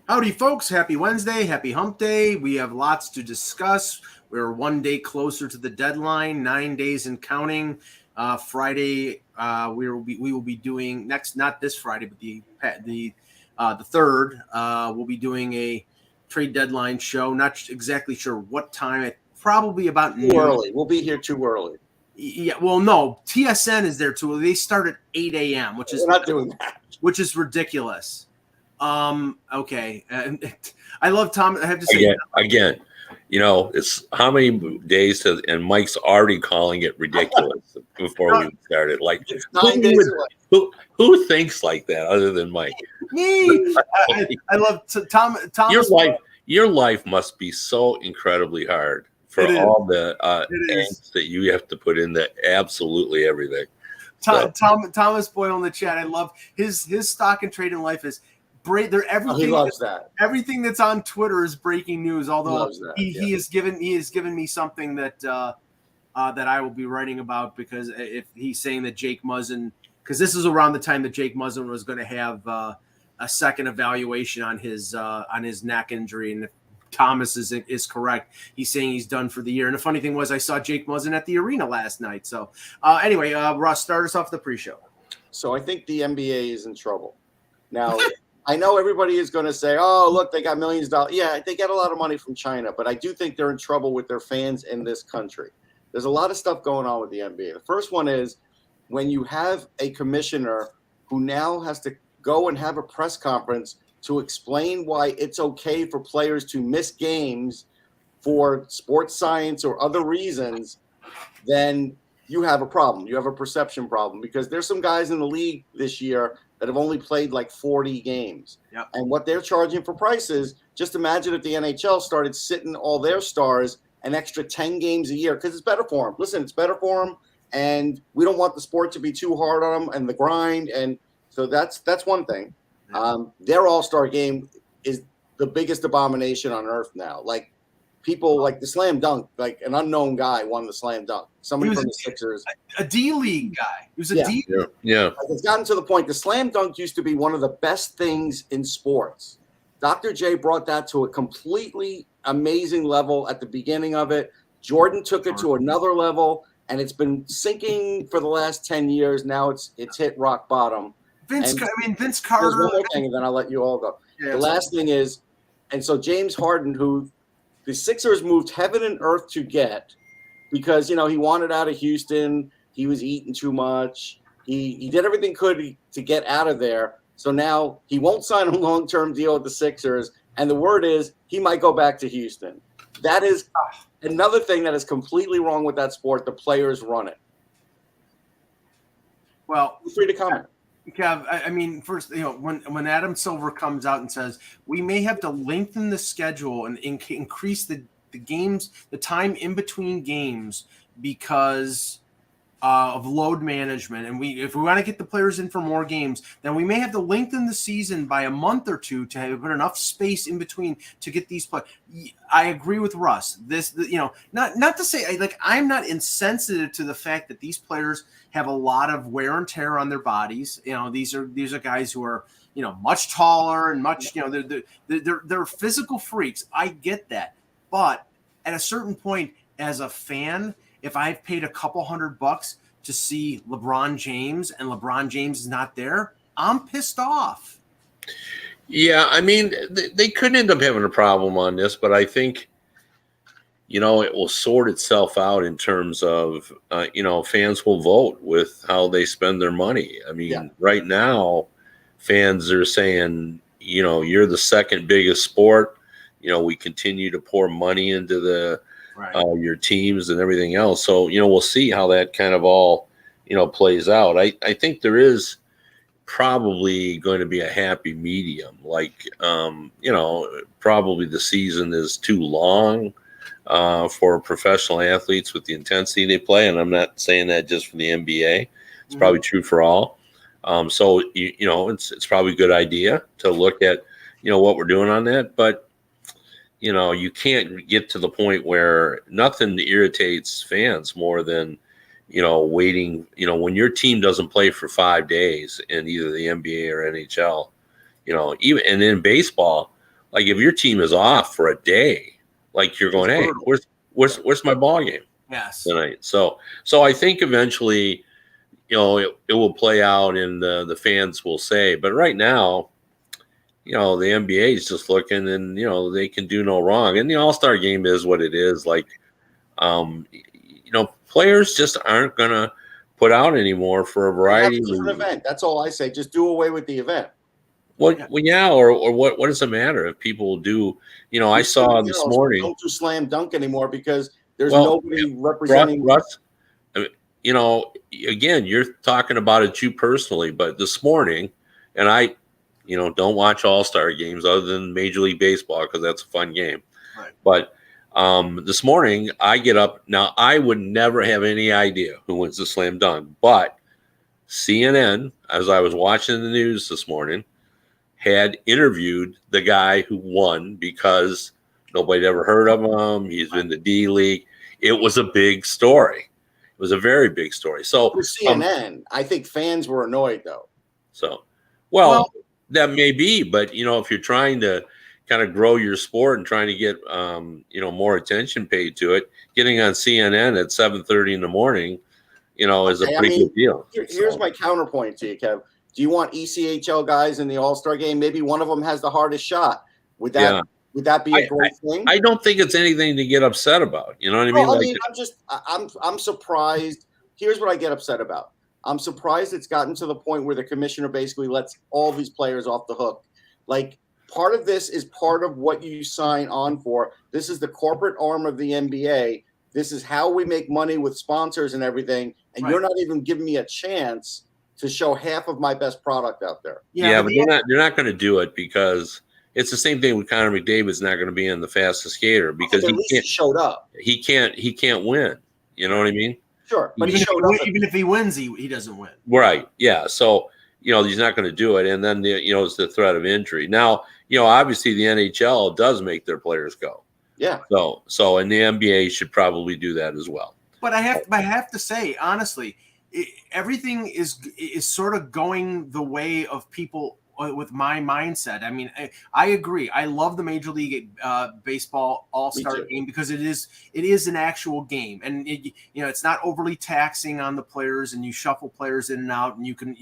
Howdy, folks. Happy Wednesday. Happy hump day. We have lots to discuss. We're one day closer to the deadline, 9 days and counting. Friday, we will be doing next, not this Friday, but the third. We'll be doing a trade deadline show. Not exactly sure what time. Probably about too early. We'll be here too early. Yeah, well, no. TSN is there too. They start at 8 a.m., which is We're not doing that. Which is ridiculous. Okay. And I love Tom. I have to say again, it's how many days and Mike's already calling it ridiculous before we started. Like, it's 9 days away. Who thinks like that other than Mike? Me. I love Tom. Your life must be so incredibly hard for all the angst that you have to put into absolutely everything. Thomas Boyle in the chat. I love his stock and trade in life is everything. He loves that. Everything that's on Twitter is breaking news. Although he has given me something that that I will be writing about, because if he's saying that Jake Muzzin, because this is around the time that Jake Muzzin was going to have a second evaluation on his neck injury, and if Thomas is correct, he's saying he's done for the year. And the funny thing was, I saw Jake Muzzin at the arena last night. So anyway, Russ, start us off the pre-show. So I think the NBA is in trouble now. I know everybody is going to say, oh, look, they got millions of dollars. Yeah, they get a lot of money from China, but I do think they're in trouble with their fans in this country. There's a lot of stuff going on with the NBA. The first one is when you have a commissioner who now has to go and have a press conference to explain why it's okay for players to miss games for sports science or other reasons, then you have a problem. You have a perception problem, because there's some guys in the league this year that have only played like 40 games. Yep. And what they're charging for prices, just imagine if the NHL started sitting all their stars an extra 10 games a year, because it's better for them. Listen, it's better for them, and we don't want the sport to be too hard on them and the grind. And so that's one thing. Their all-star game is the biggest abomination on earth now. Like, people like the slam dunk, like an unknown guy won the slam dunk. Somebody from the Sixers. A D-League guy. He was a D. Yeah. Like, it's gotten to the point, the slam dunk used to be one of the best things in sports. Dr. J brought that to a completely amazing level at the beginning of it. Jordan took it to another level, and it's been sinking for the last 10 years. Now it's hit rock bottom. Vince Carter. There's one more thing, and then I'll let you all go. Yeah, the last thing is, and so James Harden, who the Sixers moved heaven and earth to get, because, he wanted out of Houston. He was eating too much. He did everything he could to get out of there. So now he won't sign a long-term deal with the Sixers. And the word is he might go back to Houston. That is another thing that is completely wrong with that sport. The players run it. Well, feel free to comment. Kev, I mean, first, when Adam Silver comes out and says we may have to lengthen the schedule and increase the games, the time in between games, because of load management, and if we want to get the players in for more games, then we may have to lengthen the season by a month or two to have enough space in between to get these players. I agree with Russ. Not to say I'm not insensitive to the fact that these players have a lot of wear and tear on their bodies. These are guys who are much taller and much they're physical freaks. I get that, but at a certain point, as a fan, if I've paid a couple $100 to see LeBron James and LeBron James is not there, I'm pissed off. Yeah, I mean, they could end up having a problem on this, but I think, it will sort itself out in terms of, fans will vote with how they spend their money. I mean, Right now, fans are saying, you're the second biggest sport. We continue to pour money into the your teams and everything else. So, we'll see how that kind of all, plays out. I think there is probably going to be a happy medium. Like, probably the season is too long for professional athletes with the intensity they play. And I'm not saying that just for the NBA. It's probably true for all. So, it's probably a good idea to look at, what we're doing on that. But, you can't get to the point where nothing irritates fans more than, waiting, when your team doesn't play for 5 days in either the NBA or NHL, even, and in baseball, like if your team is off for a day, like you're going, hey, where's my ball game tonight? So I think eventually, it will play out, and the fans will say. But right now, the NBA is just looking, and they can do no wrong. And the All-Star game is what it is. Like, players just aren't gonna put out anymore for a variety of reasons. Event. That's all I say. Just do away with the event. Well, yeah, or what does it matter if people do? I saw this morning. Don't do slam dunk anymore because there's nobody representing. Russ, again, you're talking about it you personally, but this morning, and I, don't watch All-Star games other than Major League Baseball because that's a fun game. Right. But this morning, I get up. Now, I would never have any idea who wins the slam dunk, but CNN, as I was watching the news this morning, had interviewed the guy who won because nobody ever heard of him. He's in the D League. It was a big story. It was a very big story. So for CNN, I think fans were annoyed though. So, well, that may be, but if you're trying to kind of grow your sport and trying to get more attention paid to it, getting on CNN at 7:30 in the morning, is a pretty good deal. Here's my counterpoint to you, Kev. Do you want ECHL guys in the All-Star game? Maybe one of them has the hardest shot. Would that be a great thing? I don't think it's anything to get upset about. You know what I mean? I'm surprised. Here's what I get upset about. I'm surprised it's gotten to the point where the commissioner basically lets all these players off the hook. Like, part of this is part of what you sign on for. This is the corporate arm of the NBA. This is how we make money with sponsors and everything. And you're not even giving me a chance to show half of my best product out there. Yeah, but they're not going to do it because it's the same thing with Connor McDavid's not going to be in the fastest skater because he showed up. He can't win. You know what I mean? Sure, but he showed up. Even if he wins, he doesn't win. Right. Yeah. So he's not going to do it, and then it's the threat of injury. Now obviously the NHL does make their players go. Yeah. So and the NBA should probably do that as well. But I have to say honestly, everything is sort of going the way of people with my mindset. I mean, I agree. I love the Major League Baseball All-Star game because it is an actual game, and it's not overly taxing on the players, and you shuffle players in and out, and you can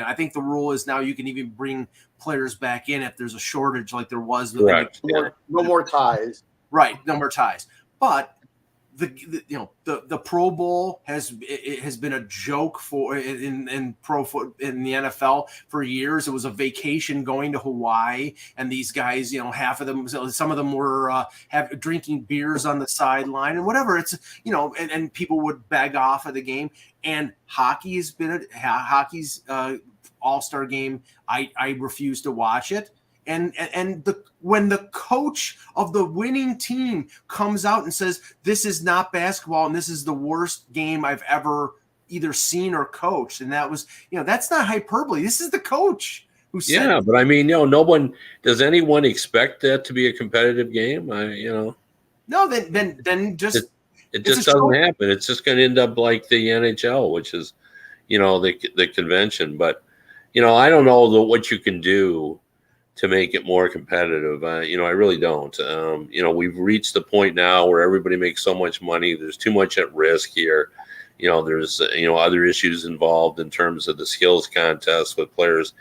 I think the rule is now you can even bring players back in if there's a shortage like there was. Correct. No more ties. Right, no more ties. But the Pro Bowl has been a joke for in the NFL for years. It was a vacation going to Hawaii, and these guys, half of them, some of them were drinking beers on the sideline and whatever. It's and people would beg off of the game. And hockey's All-Star game. I refuse to watch it. And when the coach of the winning team comes out and says, this is not basketball and this is the worst game I've ever either seen or coached. And that was, that's not hyperbole. This is the coach who said it. But I mean, does anyone expect that to be a competitive game? No, then just it just doesn't happen. It's just going to end up like the NHL, which is, the convention. But, I don't know what you can do to make it more competitive. I really don't. We've reached the point now where everybody makes so much money. There's too much at risk here. There's, other issues involved in terms of the skills contest with players,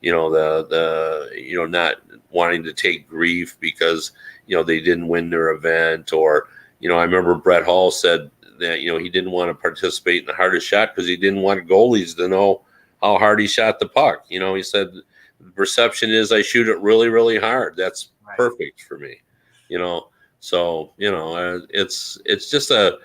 not wanting to take grief because, they didn't win their event. Or, I remember Brett Hall said that, he didn't want to participate in the hardest shot because he didn't want goalies to know how hard he shot the puck. He said, the perception is I shoot it really, really hard. That's perfect for me, So it's just a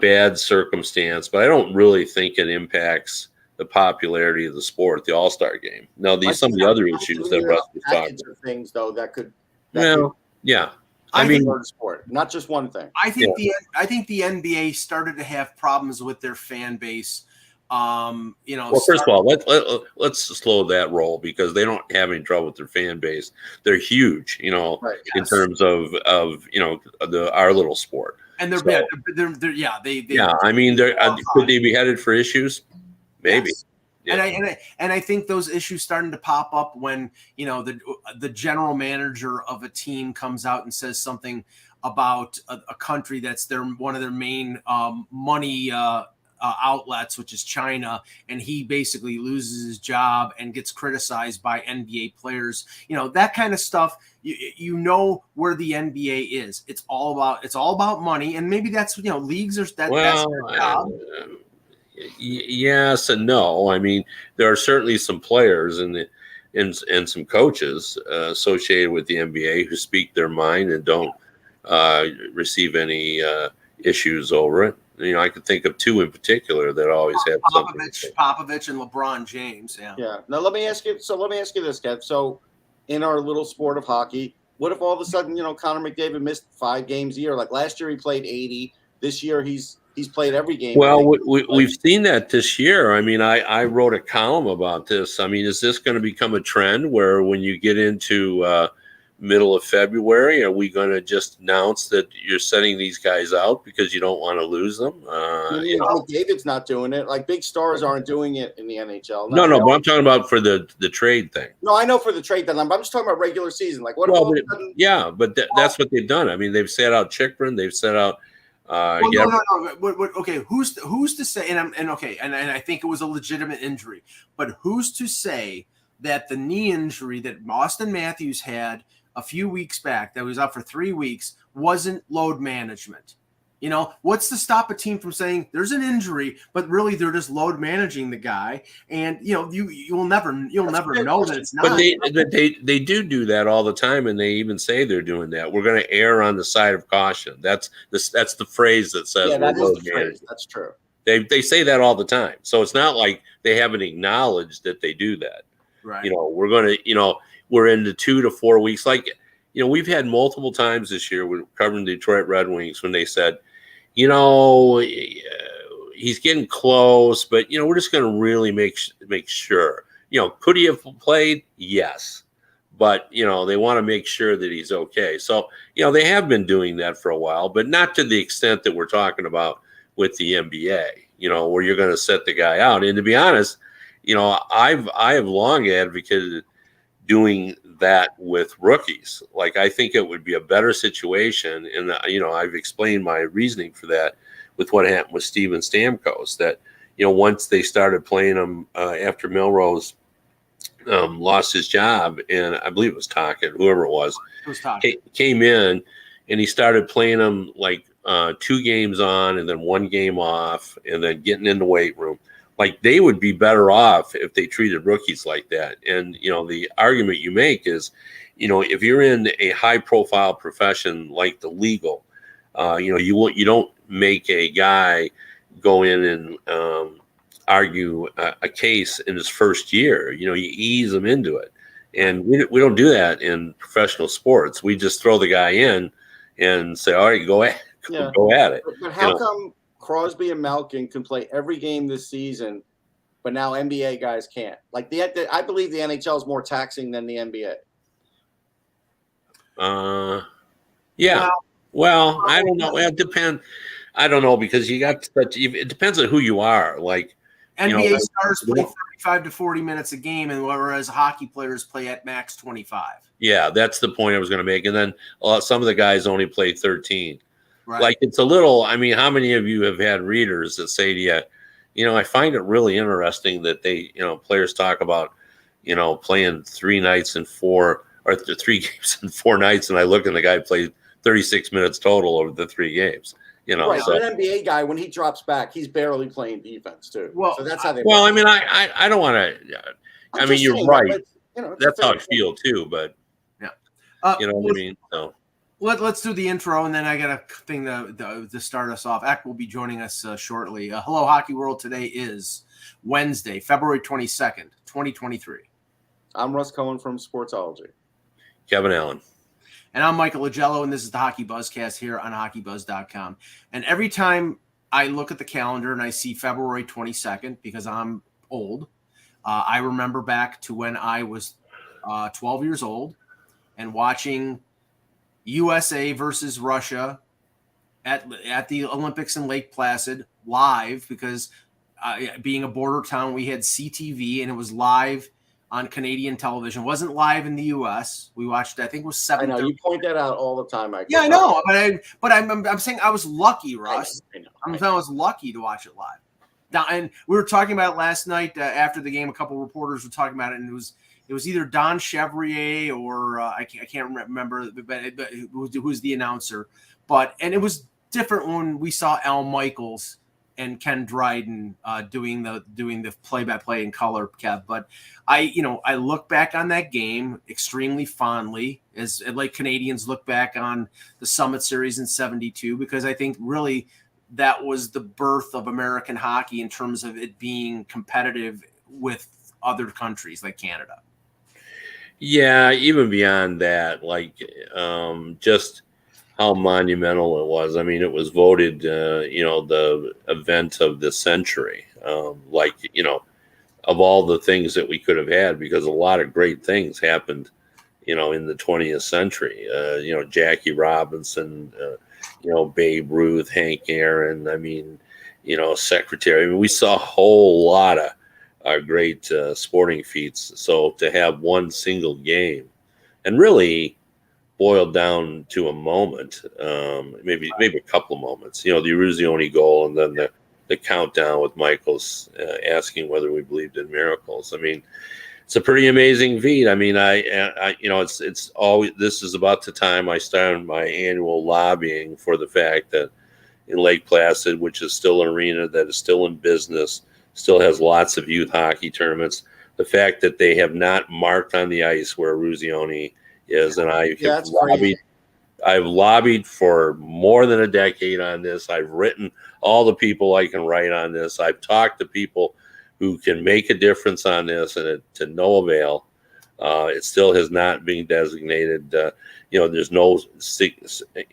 bad circumstance, but I don't really think it impacts the popularity of the sport, the All-Star game. Now, some of the other issues that Russ was talking about. Things though that could. Yeah. I mean, sport, not just one thing. I think the NBA started to have problems with their fan base. Well, first of all, let's slow that roll because they don't have any trouble with their fan base. They're huge, in terms of our little sport. And they're bad. They're. I mean, could they be headed for issues? Maybe. Yes. And I think those issues starting to pop up when the general manager of a team comes out and says something about a country that's one of their main money outlets, which is China, and he basically loses his job and gets criticized by NBA players. That kind of stuff. You know where the NBA is. It's all about money, and maybe that's leagues are that's their job. Yes and no. I mean, there are certainly some players and some coaches associated with the NBA who speak their mind and don't receive any issues over it. I could think of two in particular that always have something. Popovich and LeBron James. Yeah. Yeah. Now let me ask you this, Kev. So, in our little sport of hockey, what if all of a sudden, Connor McDavid missed 5 games a year? Like last year, he played 80. This year, he's played every game. Well, we've seen that this year. I mean, I wrote a column about this. I mean, is this going to become a trend where when you get into middle of February, are we going to just announce that you're sending these guys out because you don't want to lose them? David's not doing it. Like big stars aren't doing it in the NHL. No, but I'm talking about for the trade thing. No, I know for the trade thing. I'm just talking about regular season. Like what? That's what they've done. I mean, they've set out Chikrin. They've set out. No. Okay, who's to say? And I think it was a legitimate injury, but who's to say that the knee injury that Austin Matthews had a few weeks back, that was out for 3 weeks, wasn't load management? What's to stop a team from saying there's an injury, but really they're just load managing the guy, and you'll never know that it's not. But they do that all the time, and they even say they're doing that. We're going to err on the side of caution. That's the phrase that says that is the phrase. That's true. They say that all the time, so it's not like they haven't acknowledged that they do that. Right. We're going to we're into 2 to 4 weeks. Like we've had multiple times this year we're covering the Detroit Red Wings when they said, he's getting close, but we're just going to really make sure. Could he have played? Yes, but they want to make sure that he's okay. So they have been doing that for a while, but not to the extent that we're talking about with the NBA. Where you're going to set the guy out. And to be honest, I have long advocated doing that with rookies. Like I think it would be a better situation, and I've explained my reasoning for that with what happened with Steven Stamkos. That once they started playing him after Milrose lost his job, and I believe it was Tocchet, whoever it was came in, and he started playing him like 2 games on and then 1 game off, and then getting in the weight room. Like they would be better off if they treated rookies like that. And, the argument you make is, if you're in a high profile profession like the legal, you don't make a guy go in and argue a case in his first year. You ease them into it. And we don't do that in professional sports. We just throw the guy in and say, all right, go at it. But how come Crosby and Malkin can play every game this season, but now NBA guys can't? Like I believe the NHL is more taxing than the NBA. Yeah. Well, I don't know. It depends. I don't know because it depends on who you are. Like NBA stars play 35 to 40 minutes a game, and whereas hockey players play at max 25. Yeah, that's the point I was going to make. And then some of the guys only play 13. Right. Like it's a little. I mean, how many of you have had readers that say to you, I find it really interesting that they, players talk about, playing 3 nights and 4 or 3 games and 4 nights, and I look and the guy played 36 minutes total over the 3 games. Right. So an NBA guy, when he drops back, he's barely playing defense too. Well, so that's how they. Well, I mean, I don't want to. I mean, you're right. That's how I feel too. But you know what I mean. So. Let's do the intro, and then I got a thing to start us off. Eck will be joining us shortly. Hello, Hockey World. Today is Wednesday, February 22nd, 2023. I'm Russ Cohen from Sportsology. Kevin Allen. And I'm Michael Agello, and this is the Hockey Buzzcast here on HockeyBuzz.com. And every time I look at the calendar and I see February 22nd, because I'm old, I remember back to when I was 12 years old and watching USA versus Russia at the Olympics in Lake Placid live, because being a border town, we had CTV, and it was live on Canadian television. It wasn't live in the U.S. We watched, I think it was 7:30. I know you point that out all the time. I know, but I'm saying I was lucky, Russ. I know. I'm saying I was lucky to watch it live. Now, and we were talking about it last night after the game. A couple of reporters were talking about it, and it was either Don Chevrier or I can't remember, but who's the announcer. And it was different when we saw Al Michaels and Ken Dryden doing the play-by-play in color, Kev. But I look back on that game extremely fondly, as like Canadians look back on the Summit Series in '72, because I think really that was the birth of American hockey in terms of it being competitive with other countries like Canada. Yeah, even beyond that, like just how monumental it was. I mean, it was voted, the event of the century. Of all the things that we could have had, because a lot of great things happened, in the 20th century. Jackie Robinson, Babe Ruth, Hank Aaron. I mean, Secretary. I mean, we saw a whole lot of great sporting feats. So to have one single game, and really boiled down to a moment, maybe a couple of moments. The Eruzione goal, and then the countdown with Michaels asking whether we believed in miracles. I mean, it's a pretty amazing feat. I mean, it's always, this is about the time I started my annual lobbying for the fact that in Lake Placid, which is still an arena that is still in business, still has lots of youth hockey tournaments, the fact that they have not marked on the ice where Eruzione is, and I've lobbied for more than a decade on this. I've written all the people I can write on this. I've talked to people who can make a difference on this, and to no avail. It still has not been designated. There's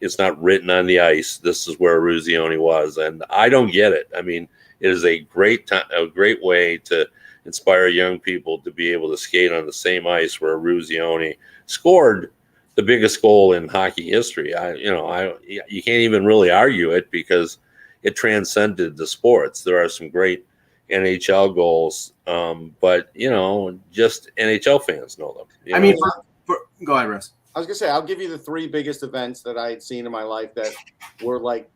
it's not written on the ice. This is where Eruzione was, and I don't get it. I mean, it is a great way to inspire young people to be able to skate on the same ice where Eruzione scored the biggest goal in hockey history. You can't even really argue it, because it transcended the sports. There are some great NHL goals, but just NHL fans know them. I mean, go ahead, Russ. I was gonna say, I'll give you the three biggest events that I had seen in my life that were like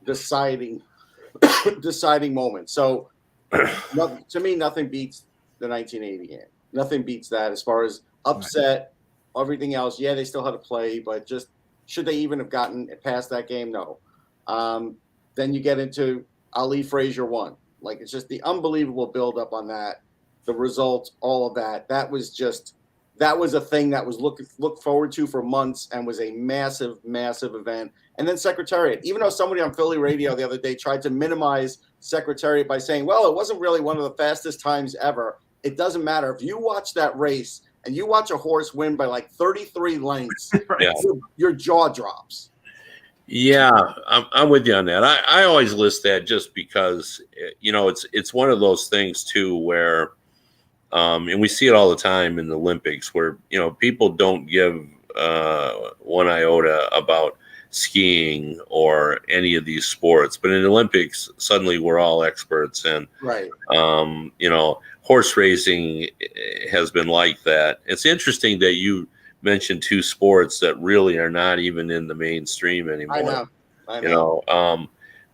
deciding moments. So to me, nothing beats the 1980 game. Nothing beats that as far as upset. Everything else, yeah, they still had to play, but just should they even have gotten past that game? No. Then you get into Ali Frazier 1. Like, it's just the unbelievable buildup on that, the results, all of that. That was a thing that was looked forward to for months and was a massive, massive event. And then Secretariat, even though somebody on Philly radio the other day tried to minimize Secretariat by saying, well, it wasn't really one of the fastest times ever. It doesn't matter. If you watch that race and you watch a horse win by like 33 lengths, Right. your jaw drops. Yeah, I'm with you on that. I always list that just because, it's one of those things too where, and we see it all the time in the Olympics where, people don't give one iota about skiing or any of these sports, but in the Olympics, suddenly we're all experts. And, Right. Horse racing has been like that. It's interesting that you mentioned two sports that really are not even in the mainstream anymore. I know.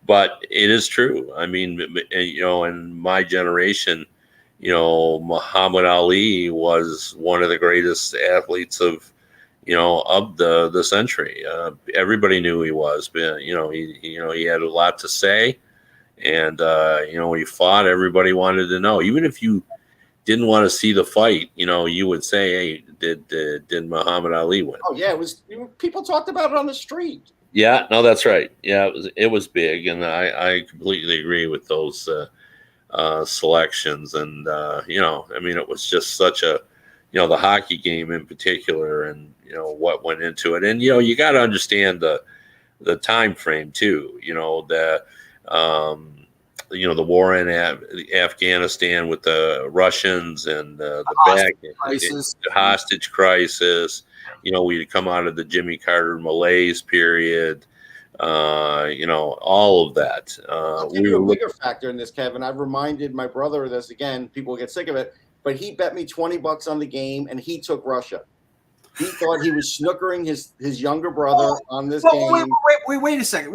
But it is true. I mean, in my generation, Muhammad Ali was one of the greatest athletes of the century. Everybody knew he was, but he had a lot to say, and when he fought, everybody wanted to know. Even if you didn't want to see the fight, you would say, "Hey, did Muhammad Ali win?" Oh yeah, people talked about it on the street. Yeah, no, that's right. Yeah, it was big, and I completely agree with those selections. And it was just such a the hockey game in particular, and what went into it. And you got to understand the time frame too. The war in Afghanistan with the Russians and the hostage crisis. We'd come out of the Jimmy Carter malaise period. all of that. I'll give you a bigger factor in this, Kevin. I've reminded my brother of this again. People get sick of it, but he bet me $20 on the game, and he took Russia. He thought he was snookering his younger brother on this game. Wait a second.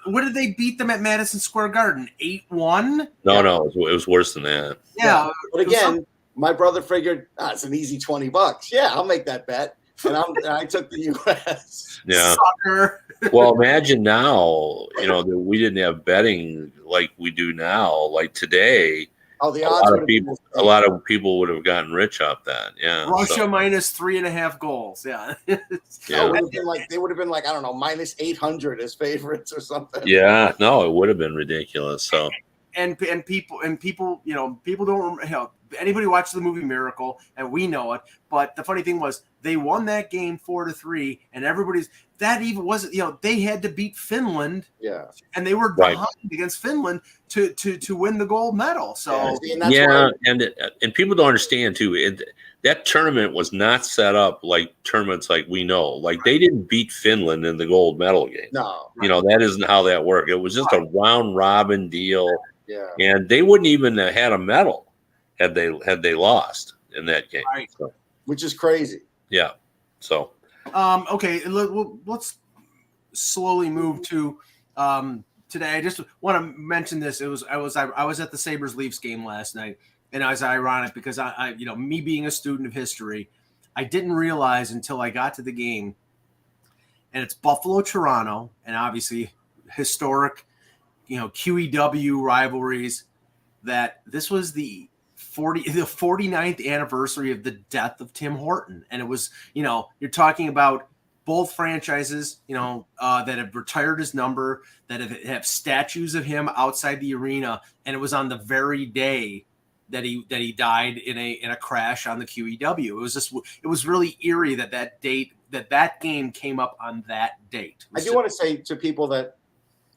What did they beat them at Madison Square Garden? 8-1? No, it was worse than that. Yeah. But again, my brother figured, it's an easy $20. Yeah, I'll make that bet. And I took the U.S. Yeah. Sucker. Well, imagine now, that we didn't have betting like we do now. Like today, oh, the a odds lot of people would have gotten rich off that. Yeah. Russia minus 3.5 goals. Yeah. Yeah. They would have been like, I don't know, minus 800 as favorites or something. Yeah. No, it would have been ridiculous. So. And people, people don't, anybody watches the movie Miracle, and we know it. But the funny thing was, they won that game 4-3, and that even wasn't, they had to beat Finland. Yeah. And they were behind against Finland to win the gold medal. So and people don't understand too. That tournament was not set up like tournaments like we know. Like they didn't beat Finland in the gold medal game. No. That isn't how that worked. It was just a round robin deal. Yeah. And they wouldn't even have had a medal had they lost in that game. Right. So, which is crazy. Yeah. So okay, let's slowly move to today. I just want to mention this. I was at the Sabres Leafs game last night, and it was ironic because I me being a student of history, I didn't realize until I got to the game, and it's Buffalo Toronto, and obviously historic QEW rivalries, that this was the 49th anniversary of the death of Tim Horton. And it was, you're talking about both franchises, that have retired his number, that have statues of him outside the arena. And it was on the very day that he died in a crash on the QEW. It was really eerie that game came up on that date. I do want to say to people that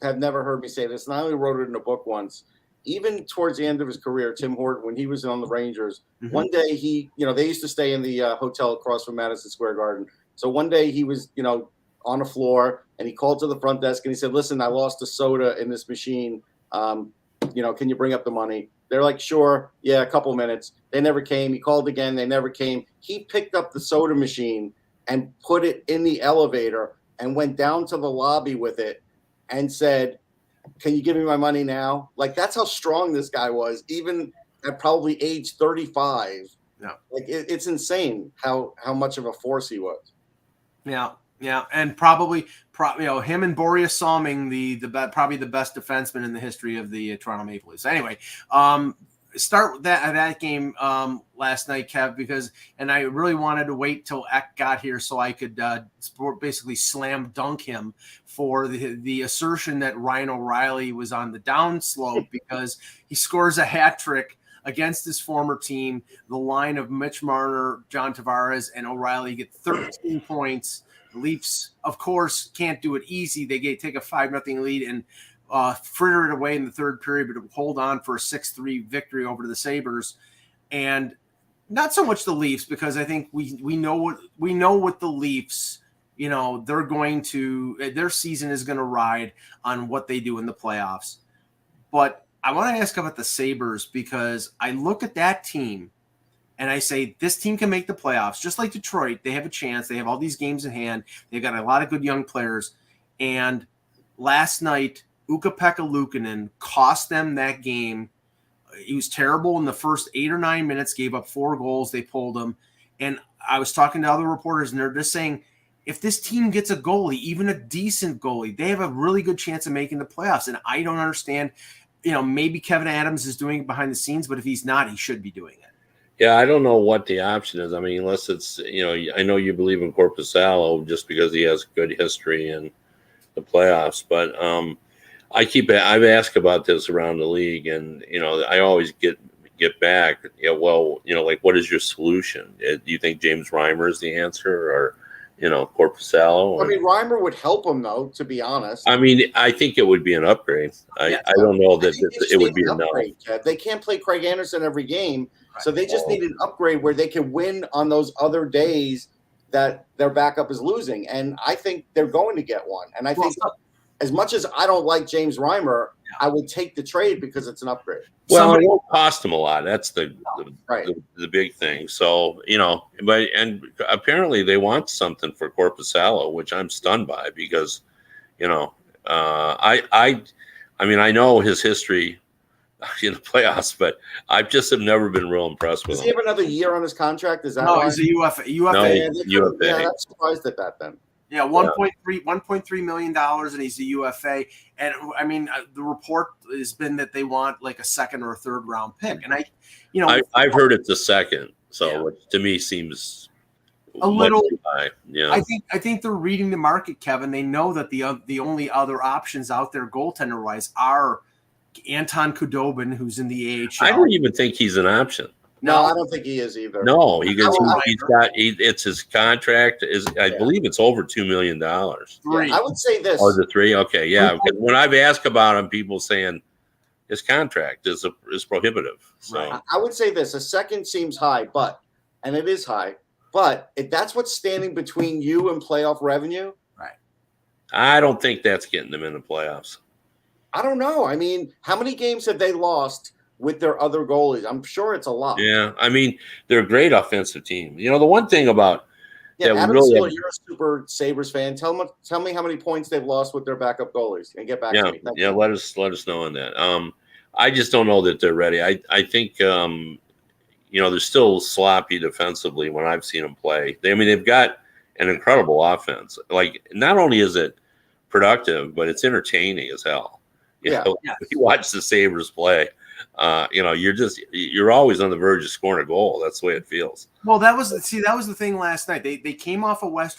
have never heard me say this, and I only wrote it in a book once. Even towards the end of his career, Tim Horton, when he was on the Rangers, one day they used to stay in the hotel across from Madison Square Garden. So one day he was, on the floor, and he called to the front desk and he said, "Listen, I lost a soda in this machine. Can you bring up the money?" They're like, "Sure, yeah, a couple minutes." They never came. He called again. They never came. He picked up the soda machine and put it in the elevator and went down to the lobby with it and said, "Can you give me my money now?" Like, that's how strong this guy was, even at probably age 35. Yeah. Like, it's insane how much of a force he was. Yeah. Yeah. And probably him and Boreas Salming, probably the best defenseman in the history of the Toronto Maple Leafs. Anyway, start that game last night, Kev, and I really wanted to wait till Eck got here so I could basically slam dunk him for the assertion that Ryan O'Reilly was on the downslope because he scores a hat trick against his former team. The line of Mitch Marner, John Tavares, and O'Reilly get 13 points. The Leafs, of course, can't do it easy. They take a 5-0 lead and fritter it away in the third period, but hold on for a 6-3 victory over the Sabres. And not so much the Leafs, because I think we know what the Leafs, their season is going to ride on what they do in the playoffs. But I want to ask about the Sabres, because I look at that team and I say, this team can make the playoffs. Just like Detroit, they have a chance. They have all these games in hand. They've got a lot of good young players. And last night, Ukko-Pekka Luukkonen cost them that game. He was terrible in the first 8 or 9 minutes, gave up 4 goals. They pulled him. And I was talking to other reporters, and they're just saying, if this team gets a goalie, even a decent goalie, they have a really good chance of making the playoffs. And I don't understand, maybe Kevin Adams is doing it behind the scenes, but if he's not, he should be doing it. Yeah, I don't know what the option is. I mean, unless it's, I know you believe in Korpisalo just because he has good history in the playoffs, but I've asked about this around the league, and I always get back. Like, what is your solution? Do you think James Reimer is the answer, or Korpisalo? I mean, Reimer would help him, though. To be honest, I mean, I think it would be an upgrade. I don't know that it would be enough. They can't play Craig Anderson every game, so they just need an upgrade where they can win on those other days that their backup is losing, and I think they're going to get one. And I think as much as I don't like James Reimer, I would take the trade because it's an upgrade. Well, it won't cost them a lot. That's the big thing. So, and apparently they want something for Korpisalo, which I'm stunned by because, I mean, I know his history in the playoffs, but I just have never been real impressed with him. Does he have another year on his contract? Is that no? He's a UFA. No, UFA. Yeah, I'm surprised at that then. Yeah, $1.3 million, and he's a UFA. And I mean, the report has been that they want like a second or a third round pick. And I've heard it's a second, so which to me seems a little high. Yeah, I think they're reading the market, Kevin. They know that the only other options out there, goaltender wise, are Anton Khudobin, who's in the AHL. I don't even think he's an option. No, I don't think he is either. No, it's his contract I believe it's over $2 million. Yeah, I would say this. Or the three? Okay, yeah. Because when I've asked about him, people saying his contract is prohibitive. So I would say this: a second seems high, and it is high. But if that's what's standing between you and playoff revenue, right? I don't think that's getting them in the playoffs. I don't know. I mean, how many games have they lost with their other goalies? I'm sure it's a lot. Yeah, I mean, they're a great offensive team. The one thing about Adam Siller, you're a super Sabres fan. Tell me how many points they've lost with their backup goalies, and get back to me. Yeah, let us know on that. I just don't know that they're ready. I think they're still sloppy defensively when I've seen them play. They've got an incredible offense. Like, not only is it productive, but it's entertaining as hell. You watch the Sabres play. You're always on the verge of scoring a goal. That's the way it feels. Well, that was the thing last night. They came off a West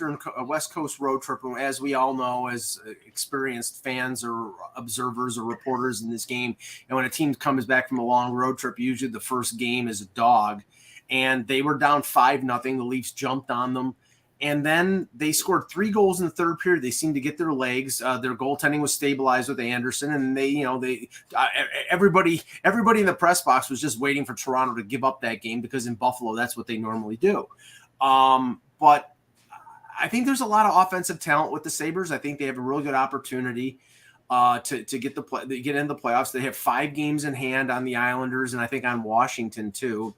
Coast road trip, and as we all know, as experienced fans or observers or reporters in this game, and when a team comes back from a long road trip, usually the first game is a dog, and they were down 5-0. The Leafs jumped on them. And then they scored 3 goals in the third period. They seemed to get their legs. Their goaltending was stabilized with Anderson, and everybody in the press box was just waiting for Toronto to give up that game because in Buffalo that's what they normally do. But I think there's a lot of offensive talent with the Sabres. I think they have a really good opportunity to get into the playoffs. They have 5 games in hand on the Islanders, and I think on Washington too.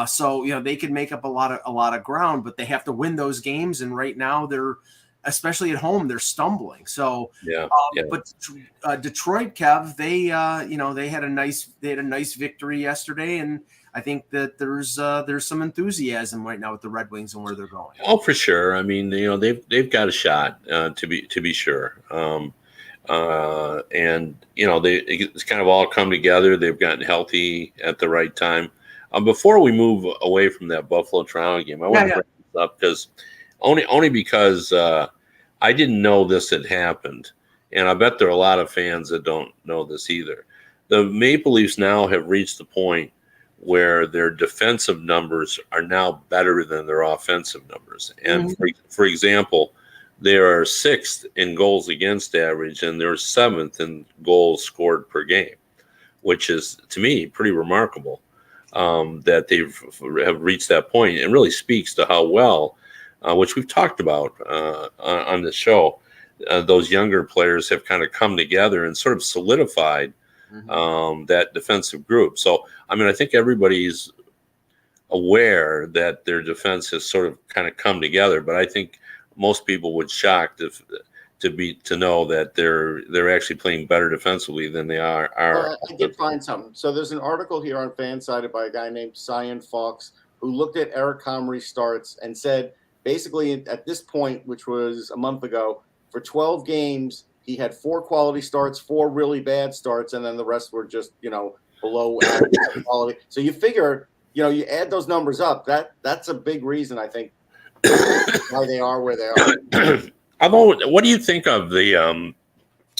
So they could make up a lot of ground, but they have to win those games. And right now they're, especially at home, they're stumbling. So, but Detroit, Kev, they had a nice victory yesterday, and I think that there's some enthusiasm right now with the Red Wings and where they're going. Oh, for sure. I mean, they've got a shot to be sure. And it's kind of all come together. They've gotten healthy at the right time. Before we move away from that Buffalo Toronto game, I want to bring this up because only because I didn't know this had happened, and I bet there are a lot of fans that don't know this either. The Maple Leafs now have reached the point where their defensive numbers are now better than their offensive numbers. And for example, they are 6th in goals against average, and they're 7th in goals scored per game, which is, to me, pretty remarkable. That have reached that point, and really speaks to how well, which we've talked about on the show, those younger players have kind of come together and sort of solidified that defensive group. So, I think everybody's aware that their defense has sort of kind of come together, but I think most people would shocked to know that they're actually playing better defensively than they are. I did find something. So there's an article here on Fansided by a guy named Cyan Fox who looked at Eric Comrie's starts and said basically at this point, which was a month ago, for 12 games he had 4 quality starts, 4 really bad starts, and then the rest were just below average quality. So you figure you add those numbers up. That's a big reason I think why they are where they are. What do you think of the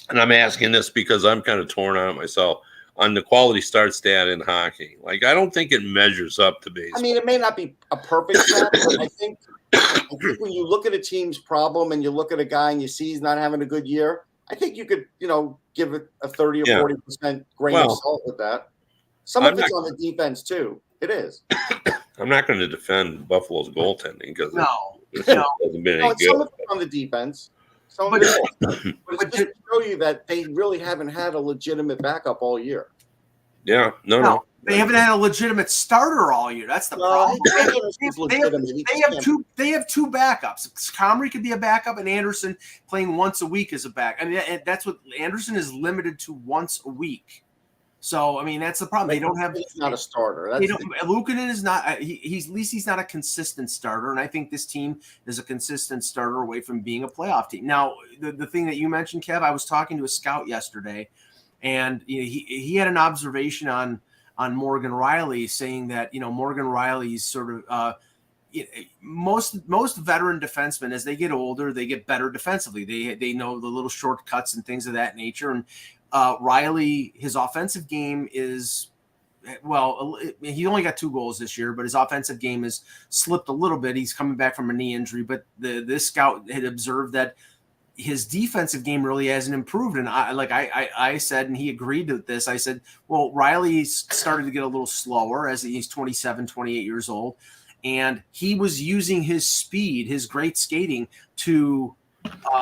and I'm asking this because I'm kind of torn on it myself, on the quality start stat in hockey? Like, I don't think it measures up to baseball. It may not be a perfect stat, but I think when you look at a team's problem and you look at a guy and you see he's not having a good year, I think you could, give it a 30 or 40% grain of salt with that. Some of it's on the defense too. It is. I'm not going to defend Buffalo's goaltending because This No. hasn't been No, any some good. of it on the defense. Some of it is. But it's just to show you that they really haven't had a legitimate backup all year. Yeah, No, no. they haven't had a legitimate starter all year. That's the problem. They have two backups. Comrie could be a backup, and Anderson playing once a week as a back. I mean, that's what Anderson is limited to once a week. So I mean, that's the problem. They don't have. He's not a starter. Luukkonen is not. He's at least he's not a consistent starter, and I think this team is a consistent starter away from being a playoff team. Now, the thing that you mentioned, Kev, I was talking to a scout yesterday, and he had an observation on Morgan Riley, saying that Morgan Riley's sort of most veteran defensemen, as they get older, they get better defensively. They know the little shortcuts and things of that nature. And Riley, his offensive game is, well, he only got 2 goals this year, but his offensive game has slipped a little bit. He's coming back from a knee injury, but this scout had observed that his defensive game really hasn't improved. And I said, and he agreed with this. I said, well, Riley's started to get a little slower as he's 27, 28 years old. And he was using his speed, his great skating, to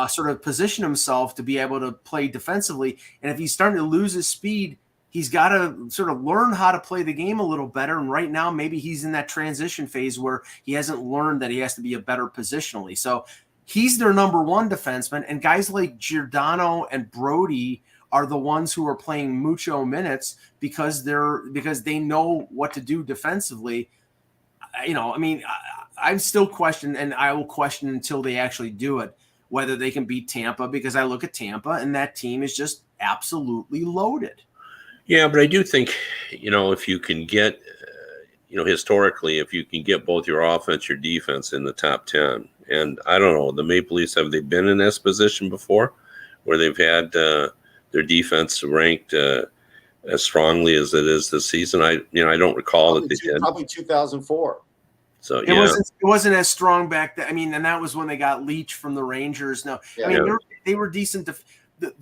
sort of position himself to be able to play defensively. And if he's starting to lose his speed, he's got to sort of learn how to play the game a little better. And right now, maybe he's in that transition phase where he hasn't learned that he has to be a better positionally. So he's their number 1 defenseman. And guys like Giordano and Brody are the ones who are playing mucho minutes because they know what to do defensively. I mean, I'm still questioning, and I will question until they actually do it, whether they can beat Tampa, because I look at Tampa and that team is just absolutely loaded. Yeah, but I do think, if you can get, historically, if you can get both your offense, your defense in the top 10, and I don't know, the Maple Leafs, have they been in this position before where they've had their defense ranked as strongly as it is this season? I don't recall that they did. Probably 2004. So it wasn't as strong back then. I mean, and that was when they got Leach from the Rangers. No, yeah. I mean they were decent.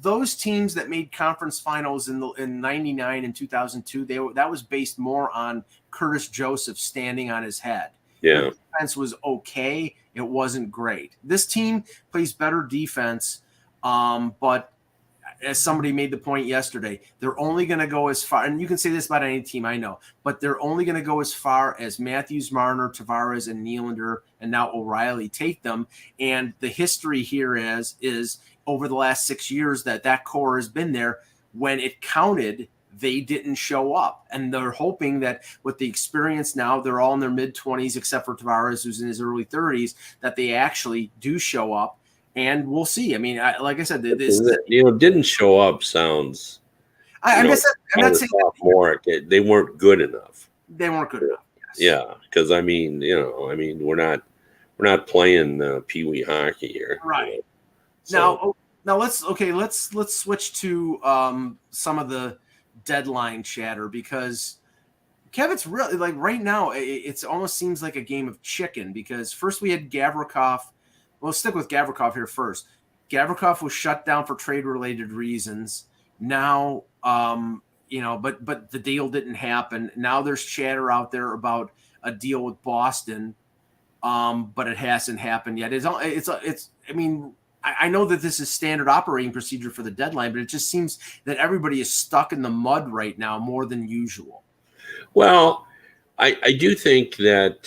Those teams that made conference finals in '99 and 2002, that was based more on Curtis Joseph standing on his head. Yeah, the defense was okay. It wasn't great. This team plays better defense, but as somebody made the point yesterday, they're only going to go as far, and you can say this about any team, I know, but they're only going to go as far as Matthews, Marner, Tavares, and Nylander, and now O'Reilly take them. And the history here is over the last 6 years that core has been there. When it counted, they didn't show up. And they're hoping that with the experience now, they're all in their mid-20s, except for Tavares, who's in his early 30s, that they actually do show up. And we'll see. I mean, like I said, didn't show up sounds. I'm not saying sophomore. They weren't good enough. They weren't good enough. Yes. Yeah, because we're not playing Pee Wee hockey here, right? So. Now let's switch to some of the deadline chatter, because Kevin's really, like, right now it almost seems like a game of chicken, because first we had Gavrikov. We'll stick with Gavrikov here first. Gavrikov was shut down for trade-related reasons. Now, but the deal didn't happen. Now there's chatter out there about a deal with Boston, but it hasn't happened yet. I mean, I know that this is standard operating procedure for the deadline, but it just seems that everybody is stuck in the mud right now more than usual. Well, I do think that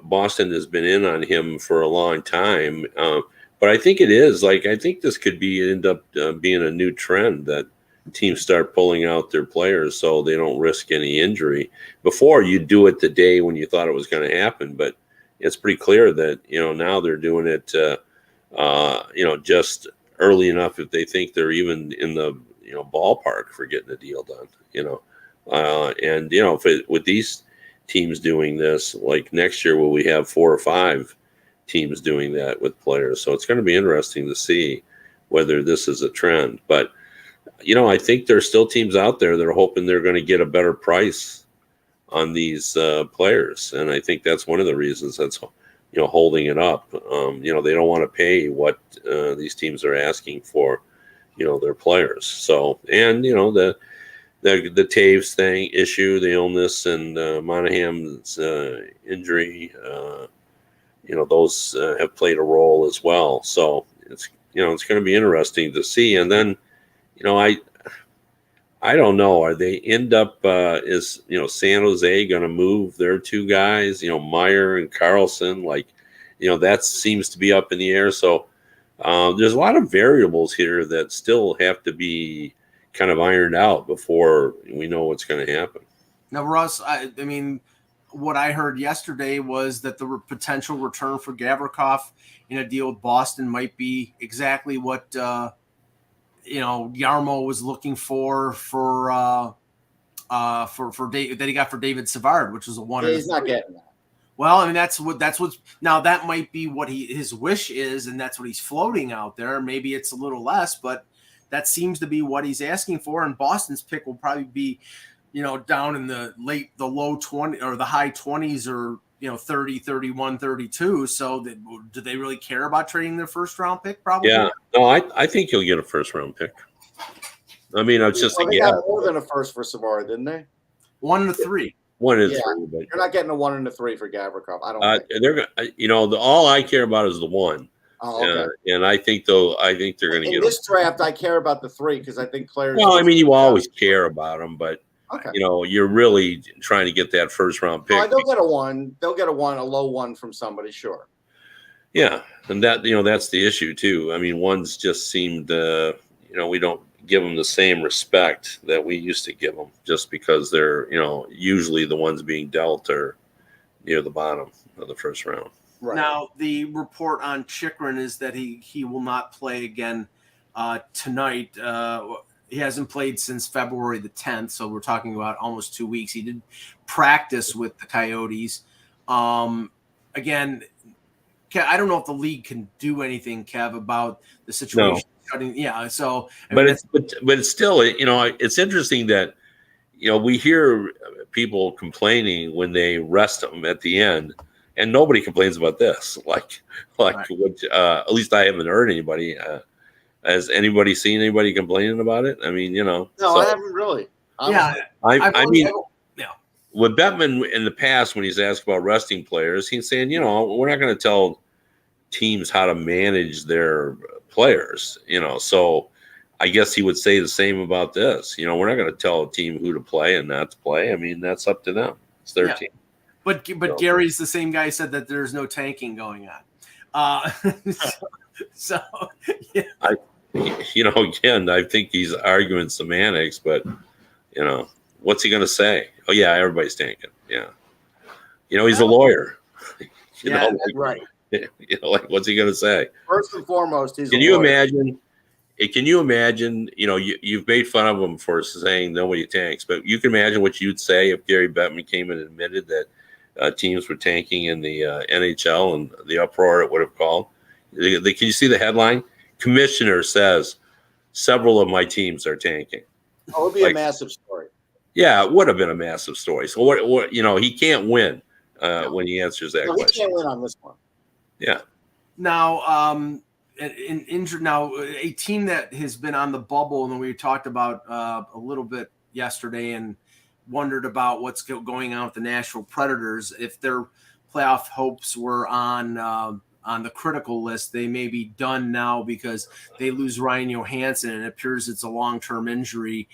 Boston has been in on him for a long time. But I think I think this could end up being a new trend, that teams start pulling out their players so they don't risk any injury. Before, you'd do it the day when you thought it was going to happen, but it's pretty clear that, now they're doing it, just early enough if they think they're even in the, ballpark for getting a deal done, with these teams doing this, like next year, will we have 4 or 5 teams doing that with players? So it's going to be interesting to see whether this is a trend. But, I think there's still teams out there that are hoping they're going to get a better price on these players. And I think that's one of the reasons that's, holding it up. They don't want to pay what these teams are asking for, their players. So, and, the Taves issue, the illness, and Monahan's injury, those have played a role as well. So it's going to be interesting to see. And then, I don't know. Are they end up is San Jose going to move their two guys? Meyer and Carlson. That seems to be up in the air. So there's a lot of variables here that still have to be kind of ironed out before we know what's going to happen. Now, Russ, I mean, what I heard yesterday was that the potential return for Gavrikov in a deal with Boston might be exactly what Yarmo was looking for that he got for David Savard, which was a one. He's not getting that. Well, I mean, that's what's now that might be what his wish is, and that's what he's floating out there. Maybe it's a little less, but that seems to be what he's asking for. And Boston's pick will probably be, down in the low 20 or the high 20s or 30, 31, 32. So do they really care about trading their first round pick? Probably. Yeah. No, I think he'll get a first round pick. I mean, it's just they got more than a first for Savard, didn't they? 1 and 3. 1 and 3. But you're not getting a 1 and a 3 for Gavrikov. I don't. Think. They're all I care about is the 1. Oh, okay. And I think they're going to get this draft. I care about the 3 because I think players. Well, I mean, you always care about them, but okay. You're really trying to get that first round pick. They'll get a 1. They'll get a low 1 from somebody, sure. Yeah, and that that's the issue too. I mean, ones just seemed we don't give them the same respect that we used to give them, just because they're usually the ones being dealt are near the bottom of the first round. Right. Now, the report on Chychrun is that he will not play again tonight. He hasn't played since February the 10th, so we're talking about almost 2 weeks. He did practice with the Coyotes. Again, I don't know if the league can do anything, Kev, about the situation. No. Yeah, so it's still, it's interesting that we hear people complaining when they rest them at the end, and nobody complains about this. Right. Which, at least I haven't heard anybody. Has anybody seen anybody complaining about it? I mean, No, I haven't really. I mean, with Bettman in the past, when he's asked about resting players, he's saying, we're not going to tell teams how to manage their players, so I guess he would say the same about this. We're not going to tell a team who to play and not to play. I mean, that's up to them. It's their team. But Gary's the same guy said that there's no tanking going on. So yeah. Again, I think he's arguing semantics, but what's he going to say? Oh yeah, everybody's tanking. Yeah. He's a lawyer. Right. What's he going to say? First and foremost, he's. Can you imagine? Can you imagine? You've made fun of him for saying nobody tanks, but you can imagine what you'd say if Gary Bettman came and admitted that teams were tanking in the NHL and the uproar it would have caused. Can you see the headline? Commissioner says several of my teams are tanking. Oh, it would be a massive story. Yeah, it would have been a massive story. So what he can't win when he answers that question. He can't win on this one. Yeah. Now, a team that has been on the bubble, and we talked about a little bit yesterday, and wondered about what's going on with the Nashville Predators. If their playoff hopes were on the critical list, they may be done now because they lose Ryan Johansson, and it appears it's a long-term injury.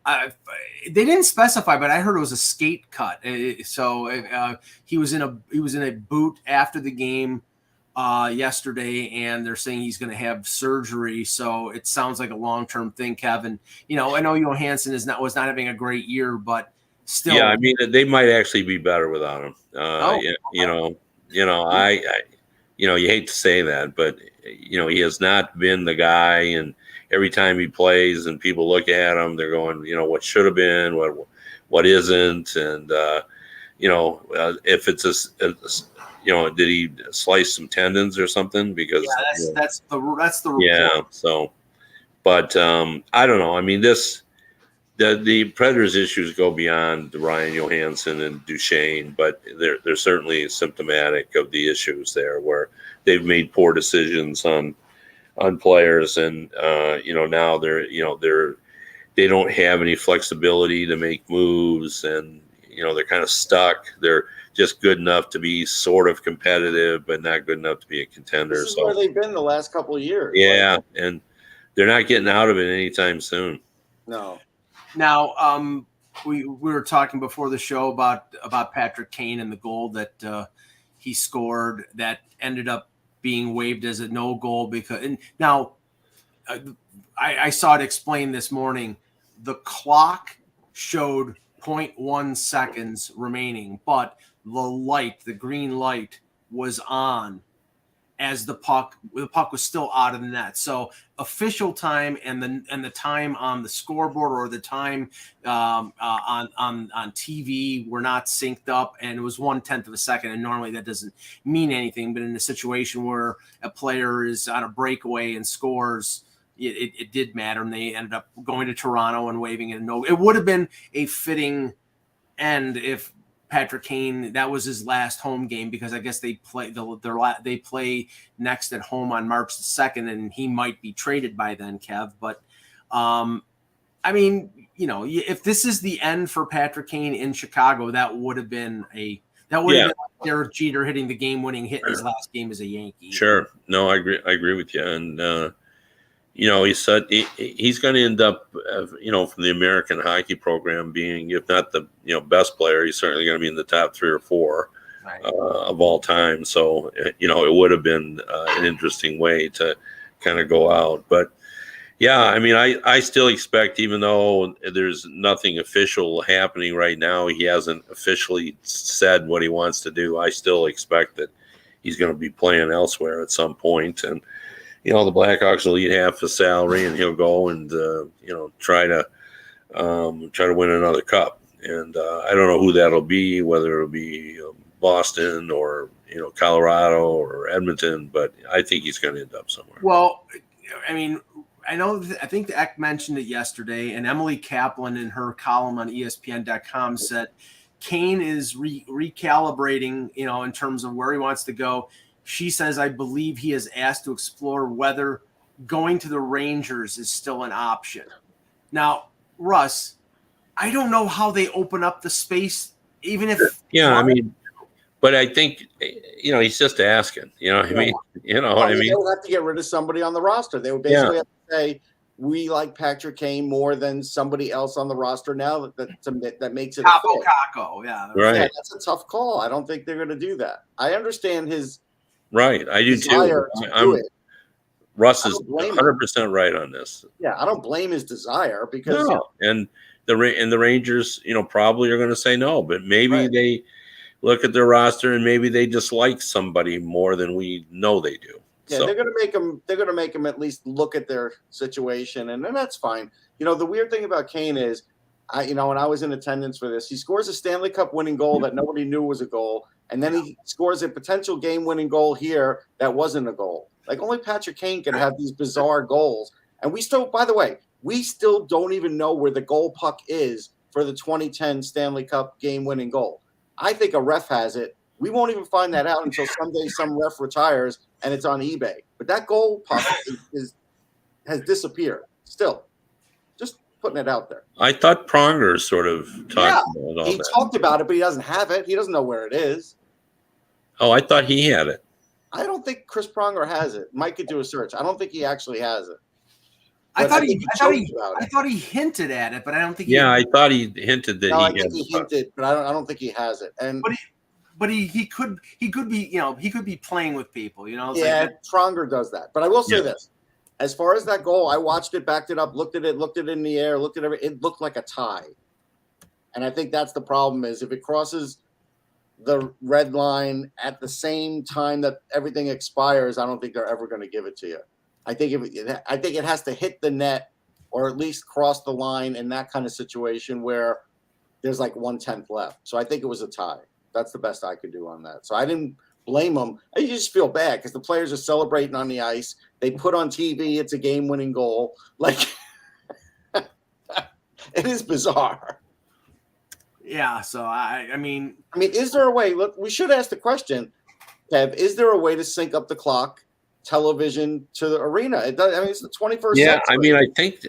They didn't specify, but I heard it was a skate cut. So he was in a boot after the game yesterday, and they're saying he's going to have surgery. So it sounds like a long-term thing, Kevin. I know Johansson was not having a great year, but still. Yeah, I mean, they might actually be better without him. You hate to say that, but he has not been the guy, and every time he plays and people look at him, they're going, what should have been, what isn't, and if it's did he slice some tendons or something? Because that's the report. Yeah. So, but I don't know. I mean, the Predators' issues go beyond Ryan Johansson and Duchesne, but they're certainly symptomatic of the issues there, where they've made poor decisions on players, and now they don't have any flexibility to make moves, and they're kind of stuck. They're just good enough to be sort of competitive, but not good enough to be a contender. This is where they've been the last couple of years. Yeah, and they're not getting out of it anytime soon. No. Now, we were talking before the show about Patrick Kane and the goal that he scored that ended up being waived as a no goal because now I saw it explained this morning. The clock showed 0.1 seconds remaining, but the green light was on as the puck was still out of the net. So official time and the time on the scoreboard or the time on TV were not synced up, and it was 1/10 of a second. And normally that doesn't mean anything, but in a situation where a player is on a breakaway and scores, it did matter, and they ended up going to Toronto and waving it. No, it would have been a fitting end if Patrick Kane, that was his last home game, because I guess they play next at home on March the 2nd, and he might be traded by then, Kev. But I mean, if this is the end for Patrick Kane in Chicago, that would have been been like Derek Jeter hitting the game-winning hit in his last game as a Yankee. Sure, no, I agree with you, and he said he's going to end up, from the American hockey program being, if not the best player, he's certainly going to be in the top 3 or 4 of all time. So, it would have been an interesting way to kind of go out. But, yeah, I mean, I still expect, even though there's nothing official happening right now, he hasn't officially said what he wants to do. I still expect that he's going to be playing elsewhere at some point. And, the Blackhawks will eat half his salary, and he'll go and try to win another cup. And I don't know who that'll be, whether it'll be Boston or Colorado or Edmonton, but I think he's going to end up somewhere. Well, I mean, I think the Eck mentioned it yesterday, and Emily Kaplan in her column on ESPN.com said Kane is recalibrating, in terms of where he wants to go. She says, I believe he is asked to explore whether going to the Rangers is still an option. Now, Russ, I don't know how they open up the space, even if. Yeah, I mean, but I think, he's just asking. What I mean? They would have to get rid of somebody on the roster. They would basically have to say, we like Patrick Kane more than somebody else on the roster now that makes it Kako, yeah. Right. Yeah, that's a tough call. I don't think they're going to do that. I understand his. Right, I do too. Russ is 100% right on this. Yeah, I don't blame his desire because and the Rangers, probably are going to say no, but maybe they look at their roster and maybe they dislike somebody more than we know they do. Yeah, so they're going to make him at least look at their situation, and then that's fine. The weird thing about Kane is, when I was in attendance for this, he scores a Stanley Cup winning goal that nobody knew was a goal. And then he scores a potential game-winning goal here that wasn't a goal. Like, only Patrick Kane can have these bizarre goals. And we still, by the way, don't even know where the goal puck is for the 2010 Stanley Cup game-winning goal. I think a ref has it. We won't even find that out until someday some ref retires and it's on eBay. But that goal puck has disappeared still. Just putting it out there. I thought Pronger sort of talked about all that. He talked about it, but he doesn't have it. He doesn't know where it is. Oh, I thought he had it. I don't think Chris Pronger has it. Mike could do a search. I don't think he actually has it. I thought he hinted at it, but I don't think. Yeah, I thought he hinted that he had it. He hinted, but I don't think he has it. And but he could be he could be playing with people. Yeah, Pronger does that. But I will say this: as far as that goal, I watched it, backed it up, looked at it in the air, looked at everything. It looked like a tie, and I think that's the problem. Is if it crosses the red line at the same time that everything expires, I don't think they're ever going to give it to you. I think it has to hit the net or at least cross the line in that kind of situation where there's like 1/10 left. So I think it was a tie. That's the best I could do on that. So I didn't blame them. I just feel bad because the players are celebrating on the ice. They put on TV, it's a game-winning goal. Like, it is bizarre. Yeah, so I mean, is there a way? Look, we should ask the question, Kev. Is there a way to sync up the clock, television to the arena? It does. It's the 21st. Yeah, century. I think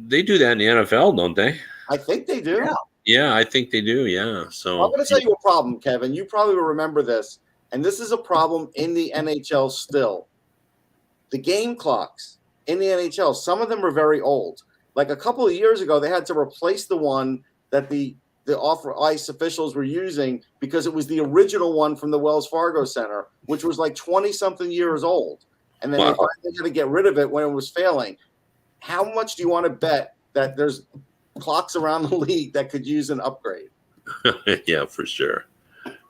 they do that in the NFL, don't they? I think they do. Yeah, I think they do. Yeah. I'm So going to tell you a problem, Kevin. You probably will remember this, and this is a problem in the NHL still. The game clocks in the NHL, some of them are very old. Like a couple of years ago, they had to replace the one that the off-ice officials were using because it was the original one from the Wells Fargo Center, which was like 20-something years old. And then they finally had to get rid of it when it was failing. How much do you want to bet that there's clocks around the league that could use an upgrade? yeah, for sure.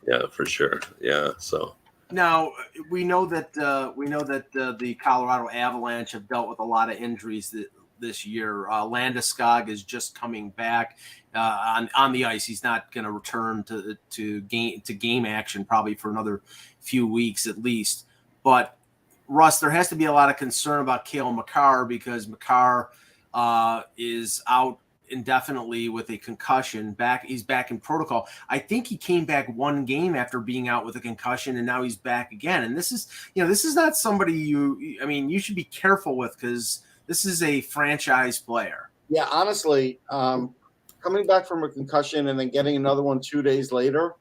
Yeah, for sure. Yeah. So now we know that the Colorado Avalanche have dealt with a lot of injuries this year. Landeskog is just coming back on the ice. He's not going to return to game action probably for another few weeks at least. But Russ, there has to be a lot of concern about Cale Makar because Makar is out indefinitely with a concussion. He's back in protocol. I think he came back one game after being out with a concussion, and now he's back again. And this is not somebody you should be careful with because this is a franchise player. Yeah, honestly, coming back from a concussion and then getting another one 2 days later,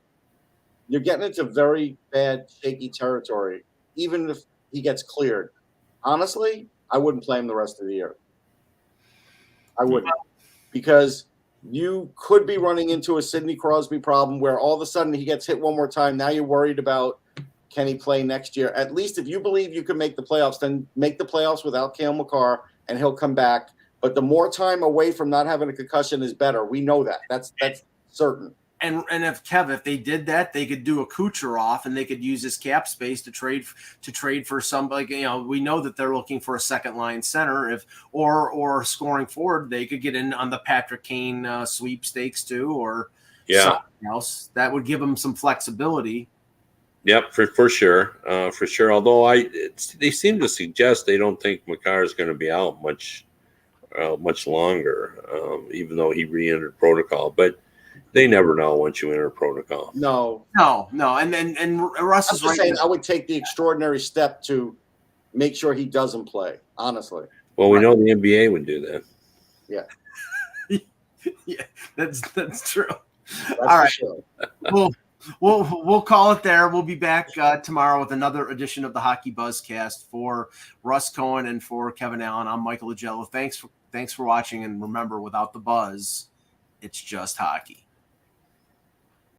you're getting into very bad, shaky territory, even if he gets cleared. Honestly, I wouldn't play him the rest of the year. I wouldn't. Because you could be running into a Sidney Crosby problem where all of a sudden he gets hit one more time. Now you're worried about can he play next year. At least if you believe you can make the playoffs, then make the playoffs without Cale Makar and he'll come back. But the more time away from not having a concussion is better. We know that. That's certain. And if they did that, they could do a Kucherov and they could use his cap space to trade for somebody. We know that they're looking for a second line center or scoring forward. They could get in on the Patrick Kane sweepstakes too, or something else that would give them some flexibility. Yep, for sure, for sure. Although they seem to suggest they don't think Makar is going to be out much longer, even though he re-entered protocol, but. They never know once you enter protocol. No. And Russ is right. Saying I would take the extraordinary step to make sure he doesn't play. Honestly. Well, we know the NBA would do that. Yeah. Yeah, that's true. That's all right. Sure. We'll call it there. We'll be back tomorrow with another edition of the Hockey Buzzcast. For Russ Cohen and for Kevin Allen, I'm Michael Agello. Thanks for watching, and remember, without the buzz, it's just hockey.